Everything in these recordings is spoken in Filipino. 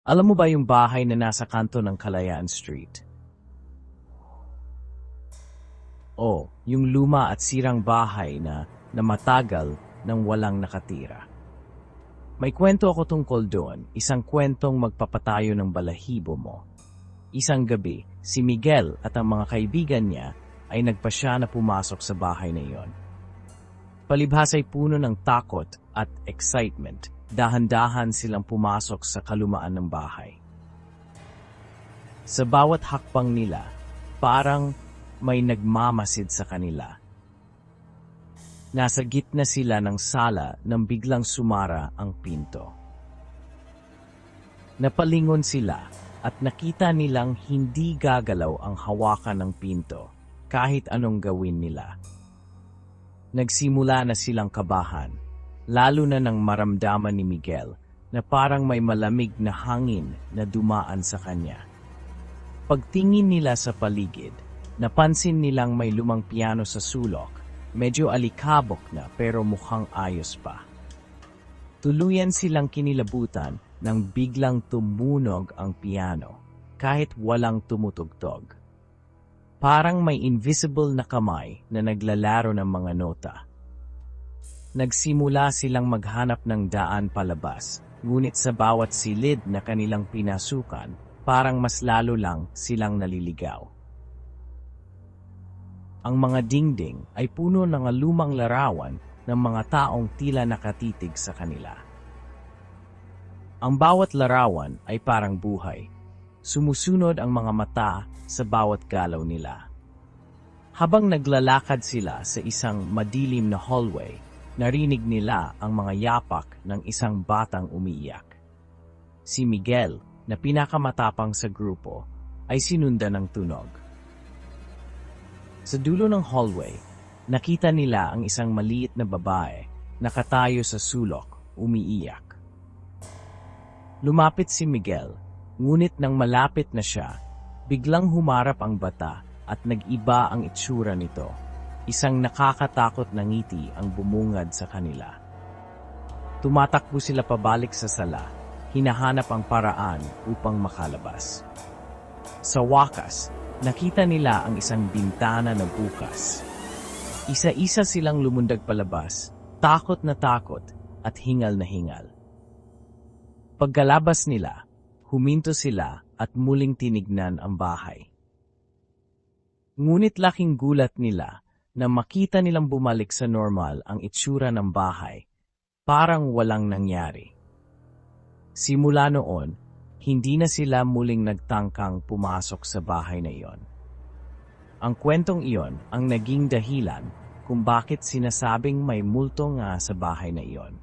Alam mo ba yung bahay na nasa kanto ng Kalayaan Street? O, yung luma at sirang bahay na matagal nang walang nakatira. May kwento ako tungkol doon, isang kwentong magpapatayo ng balahibo mo. Isang gabi, si Miguel at ang mga kaibigan niya ay nagpasya na pumasok sa bahay na iyon. Palibhas ay puno ng takot at excitement. Dahan-dahan silang pumasok sa kalumaan ng bahay. Sa bawat hakbang nila, parang may nagmamasid sa kanila. Nasa gitna sila ng sala nang biglang sumara ang pinto. Napalingon sila at nakita nilang hindi gagalaw ang hawakan ng pinto kahit anong gawin nila. Nagsimula na silang kabahan, lalo na nang maramdaman ni Miguel na parang may malamig na hangin na dumaan sa kanya. Pagtingin nila sa paligid, napansin nilang may lumang piano sa sulok, medyo alikabok na pero mukhang ayos pa. Tuluyan silang kinilabutan nang biglang tumunog ang piano, kahit walang tumutugtog. Parang may invisible na kamay na naglalaro ng mga nota. Nagsimula silang maghanap ng daan palabas, ngunit sa bawat silid na kanilang pinasukan, parang mas lalo lang silang naliligaw. Ang mga dingding ay puno ng lumang larawan ng mga taong tila nakatitig sa kanila. Ang bawat larawan ay parang buhay. Sumusunod ang mga mata sa bawat galaw nila. Habang naglalakad sila sa isang madilim na hallway, narinig nila ang mga yapak ng isang batang umiiyak. Si Miguel, na pinakamatapang sa grupo, ay sinundan ng tunog. Sa dulo ng hallway, nakita nila ang isang maliit na babae, nakatayo sa sulok, umiiyak. Lumapit si Miguel, ngunit nang malapit na siya, biglang humarap ang bata at nag-iba ang itsura nito. Isang nakakatakot na ngiti ang bumungad sa kanila. Tumatakbo sila pabalik sa sala, hinahanap ang paraan upang makalabas. Sa wakas, nakita nila ang isang bintana na bukas. Isa-isa silang lumundag palabas, takot at hingal na hingal. Pagkalabas nila, huminto sila at muling tinignan ang bahay. Ngunit laking gulat nila na makita nilang bumalik sa normal ang itsura ng bahay, parang walang nangyari. Simula noon, hindi na sila muling nagtangkang pumasok sa bahay na iyon. Ang kwentong iyon ang naging dahilan kung bakit sinasabing may multo nga sa bahay na iyon.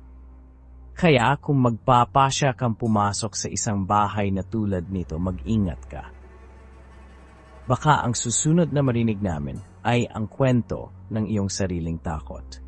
Kaya kung magpapasya kang pumasok sa isang bahay na tulad nito, mag-ingat ka. Baka ang susunod na marinig namin ay ang kwento ng iyong sariling takot.